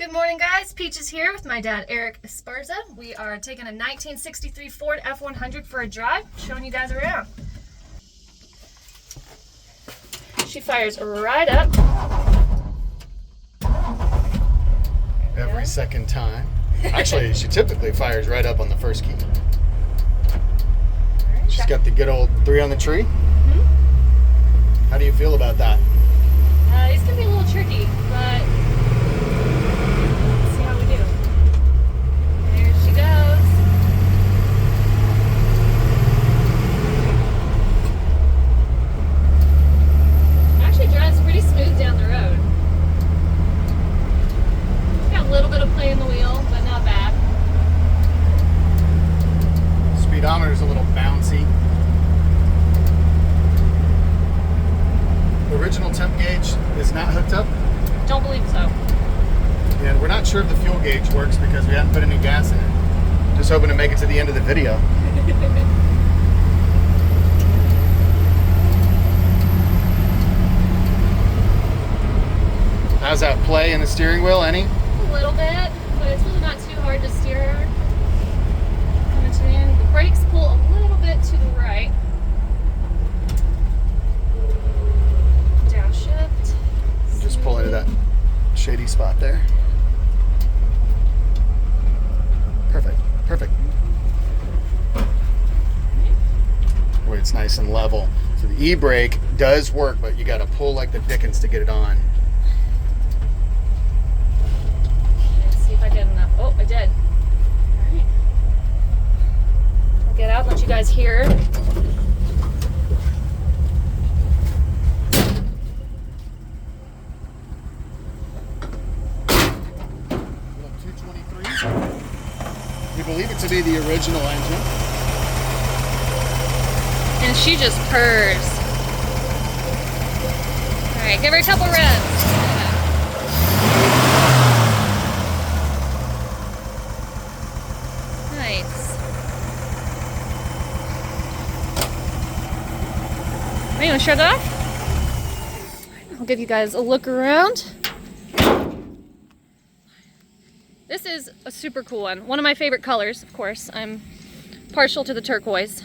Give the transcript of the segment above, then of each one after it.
Good morning, guys. Peach is here with my dad, Eric Esparza. We are taking a 1963 Ford F100 for a drive, showing you guys around. She fires right up. Every second time. Actually, she typically fires right up on the first key. Right, She's got the good old 3 on the tree. Mm-hmm. How do you feel about that? It's going to be a little tricky, but let's see how we do. There she goes. Actually drives pretty smooth down the road. Got a little bit of play in the wheel, but not bad. Speedometer's a little bouncy. The original temp gauge is not hooked up. Don't believe so. And we're not sure if the fuel gauge works because we haven't put any gas in it. Just hoping to make it to the end of the video. How's that play in the steering wheel, any? A little bit, but it's really not too hard to steer her. Coming to the end. The brakes pull a little bit to the right. Downshift. Just pull into that shady spot there. Perfect, perfect. Where it's nice and level. So the e-brake does work, but you gotta pull like the dickens to get it on. Let's see if I did enough. Oh, I did. All right. I'll get out and let you guys hear. We believe it to be the original engine. And she just purrs. All right, give her a couple revs. Nice. Are you gonna shut it off? I'll give you guys a look around. This is a super cool one. One of my favorite colors, of course. I'm partial to the turquoise.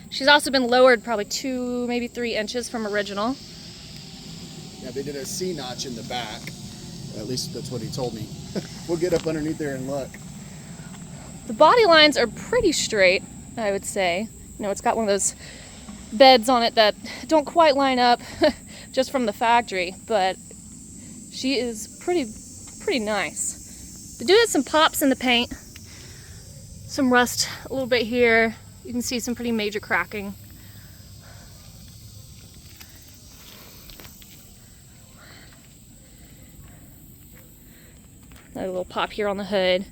She's also been lowered probably 2, maybe 3 inches from original. Yeah, they did a C notch in the back. At least that's what he told me. We'll get up underneath there and look. The body lines are pretty straight, I would say. You know, it's got one of those beds on it that don't quite line up just from the factory, but she is pretty nice. The dude has some pops in the paint, some rust a little bit here. You can see some pretty major cracking. Another little pop here on the hood.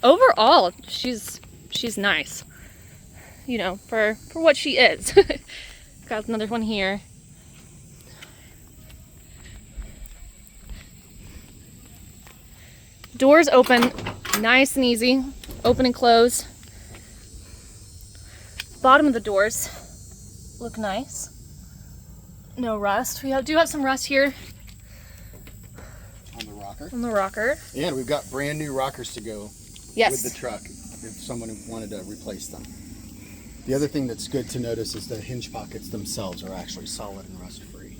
Overall, she's nice. You know, for what she is. Got another one here. Doors open nice and easy. Open and close. Bottom of the doors look nice. No rust. We do have some rust here On the rocker. on the rocker. And we've got brand new rockers to go Yes. with the truck if someone wanted to replace them. The other thing that's good to notice is the hinge pockets themselves are actually solid and rust free.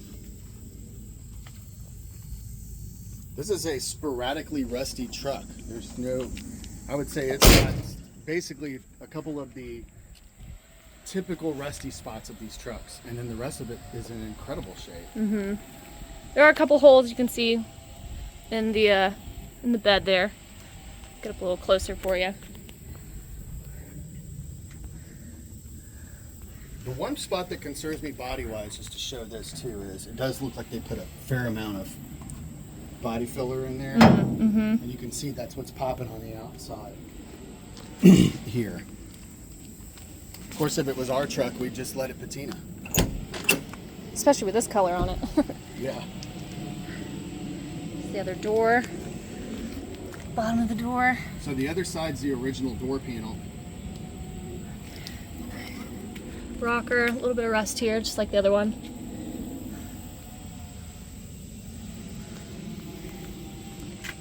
This is a sporadically rusty truck. There's no, I would say it's got basically a couple of the typical rusty spots of these trucks, and then the rest of it is in incredible shape. Mm-hmm. There are a couple holes you can see in the bed there. Get up a little closer for you. The one spot that concerns me body-wise, just to show this too, is it does look like they put a fair amount of body filler in there. Mm-hmm. And you can see that's what's popping on the outside here. Of course, if it was our truck, we'd just let it patina. Especially with this color on it. Yeah. The other door. Bottom of the door. So the other side's the original door panel. Rocker, a little bit of rust here, just like the other one.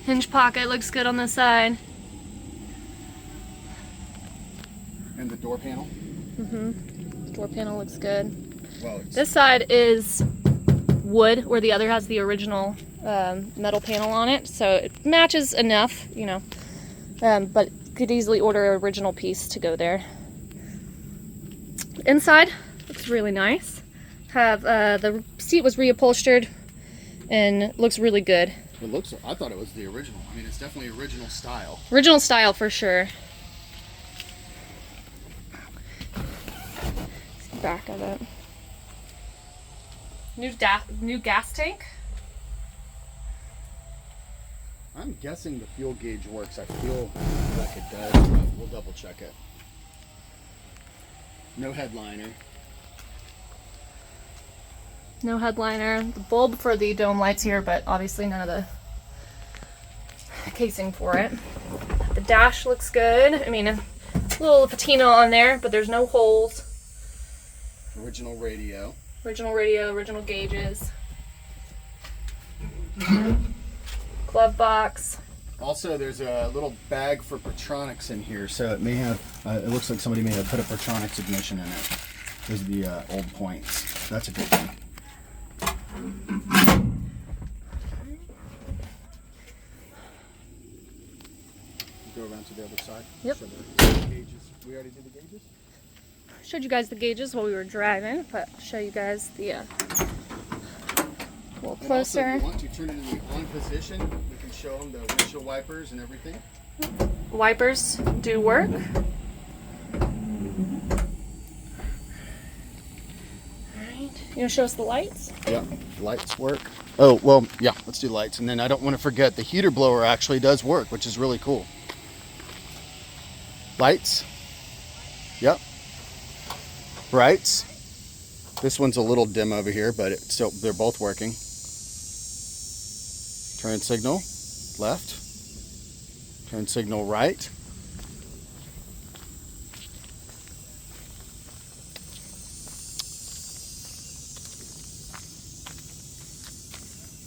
Hinge pocket looks good on the side. And the door panel. The door panel looks good. Well, This side is wood, where the other has the original metal panel on it, so it matches enough, you know. But could easily order an original piece to go there. Inside looks really nice. Have the seat was reupholstered and looks really good. it looks. I thought it was the original. I mean, it's definitely original style. Original style for sure. Back of it. New gas tank. I'm guessing the fuel gauge works. I feel like it does, but we'll double check it. No headliner. No headliner. The bulb for the dome lights here, but obviously none of the casing for it. The dash looks good. I mean, a little patina on there, but there's no holes. Original radio. Original radio, original gauges. Glove box. Also, there's a little bag for Pertronics in here, so it may have. It looks like somebody may have put a Pertronics ignition in it. Those are the old points. That's a good thing. Go around to the other side. Yep. So the gauges. We already did the gauges. Showed you guys the gauges while we were driving, but I'll show you guys the a little closer. And also, if you want to turn it in the on position, we can show them the windshield wipers and everything. Wipers do work. Alright, you gonna show us the lights? Yeah, lights work. Oh, well, yeah, let's do lights. And then I don't want to forget the heater blower actually does work, which is really cool. Lights. Yep. Brights. This one's a little dim over here, but they're both working. Turn signal left. Turn signal right.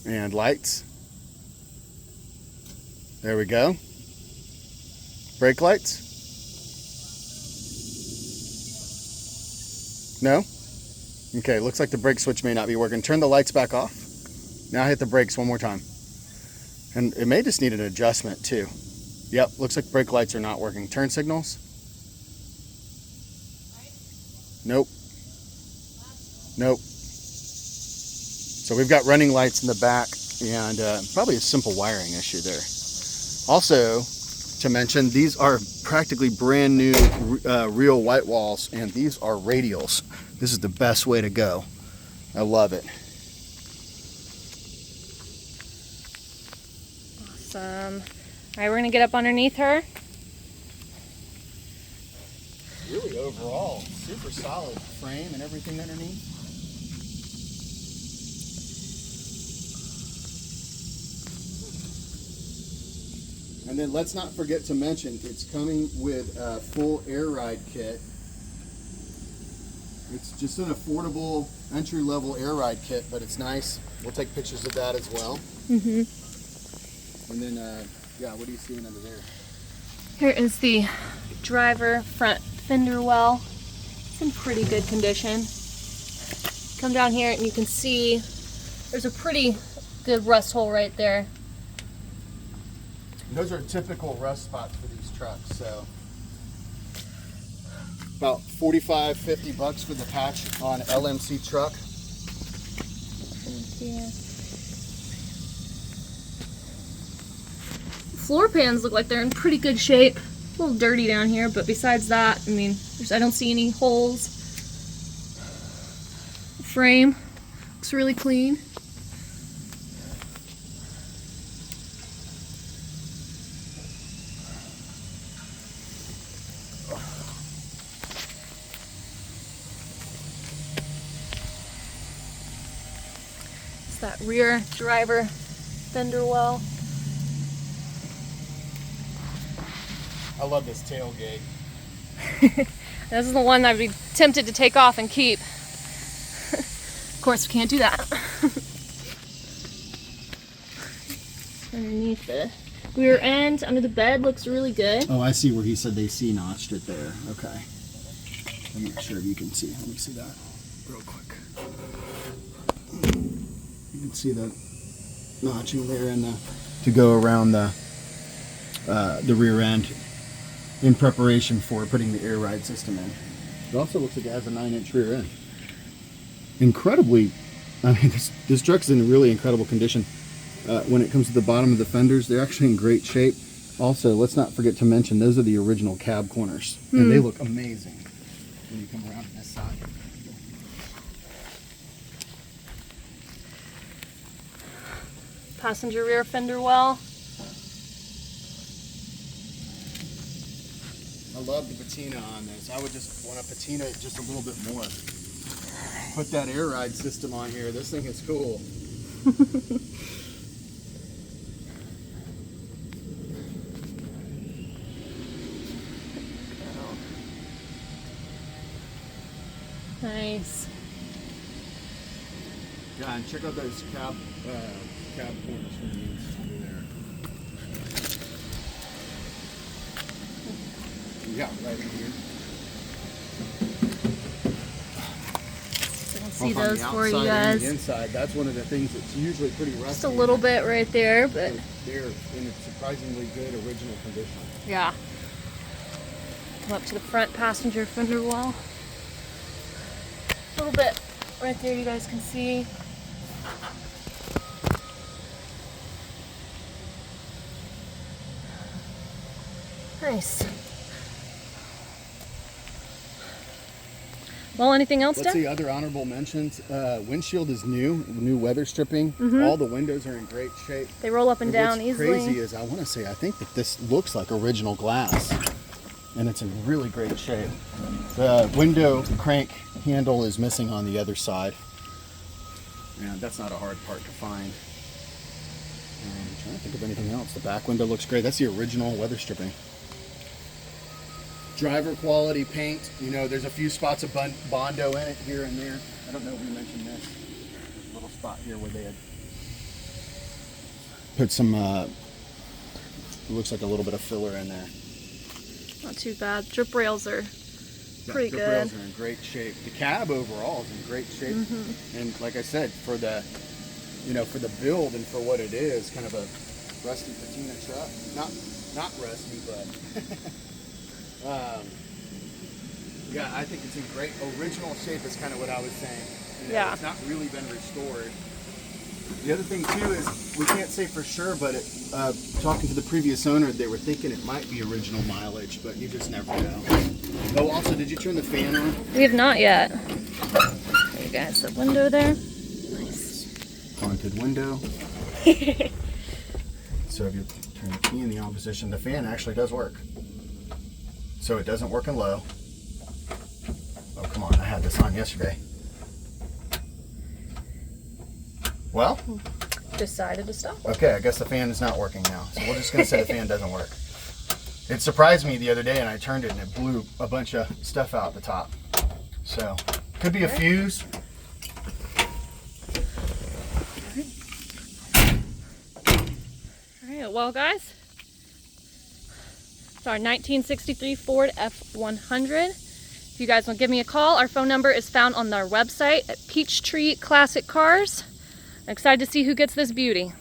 And lights. There we go. Brake lights. No? Okay, looks like the brake switch may not be working. Turn the lights back off. Now hit the brakes one more time. And it may just need an adjustment too. Yep, looks like brake lights are not working. Turn signals. Nope. Nope. So we've got running lights in the back and probably a simple wiring issue there. Also, to mention, these are practically brand new real white walls, and these are radials. This is the best way to go. I love it. Awesome. Alright, we're gonna get up underneath her. Really overall, super solid frame and everything underneath. And then let's not forget to mention, it's coming with a full air ride kit. It's just an affordable entry-level air ride kit, but it's nice. We'll take pictures of that as well. Mm-hmm. And then, yeah, what are you seeing under there? Here is the driver front fender well. It's in pretty good condition. Come down here and you can see there's a pretty good rust hole right there. Those are typical rust spots for these trucks, so about $45-50 for the patch on LMC truck. Floor pans look like they're in pretty good shape. A little dirty down here, but besides that, I mean, I don't see any holes. The frame looks really clean. It's that rear driver fender well. I love this tailgate. This is the one I'd be tempted to take off and keep. Of course, we can't do that. Underneath it. Rear end under the bed looks really good. Oh, I see where he said they C-notched it there. Okay. I'm not sure if you can see. Let me see that real quick. You can see the notching there in the to go around the rear end in preparation for putting the air ride system in. It also looks like it has a 9-inch rear end. Incredibly, I mean, this truck's in really incredible condition. When it comes to the bottom of the fenders, they're actually in great shape. Also, let's not forget to mention, those are the original cab corners, and they look amazing when you come around to this side. Passenger rear fender well. I love the patina on this. I would just want to patina it just a little bit more. Put that air ride system on here. This thing is cool. Nice. Yeah, and check out those cab corners from the under there. Yeah, right in here. I can see Both on those the for you outside and the guys. inside. That's one of the things that's usually pretty rusty. Just a little bit right there, but They're in surprisingly good original condition. yeah. Come up to the front passenger fender well. A little bit right there you guys can see. Nice. Well, anything else, Let's Dan? see other honorable mentions. Windshield is new weather stripping. All the windows are in great shape. They roll up and down What's easily. crazy is I think that this looks like original glass, and it's in really great shape. The window crank handle is missing on the other side, and that's not a hard part to find. I'm trying to think of anything else. The back window looks great. That's the original weather stripping. Driver quality paint. You know, there's a few spots of Bondo in it here and there. I don't know if we mentioned this. There's a little spot here where they had put some, it looks like a little bit of filler in there. Not too bad. Drip rails are pretty Drip good. rails are in great shape. The cab overall is in great shape. And like I said, for the, for the build and for what it is, kind of a rusty patina truck. Not rusty, but yeah, I think it's in great original shape is kind of what I was saying. Yeah. It's not really been restored. The other thing too is we can't say for sure, but talking to the previous owner, they were thinking it might be original mileage, but you just never know. Oh, also, did you turn the fan on? We have not yet. There you guys, the window there. Nice. Haunted window. So if you turn the key in the on position, the fan actually does work. So it doesn't work in low. Oh, come on, I had this on yesterday. Well, Decided to stop. okay, I guess the fan is not working now. So we're just gonna say the fan doesn't work. It surprised me the other day and I turned it and it blew a bunch of stuff out the top. So, could be a fuse. All right, well guys, it's our 1963 Ford F100. If you guys want to give me a call, our phone number is found on our website at Peachtree Classic Cars. I'm excited to see who gets this beauty.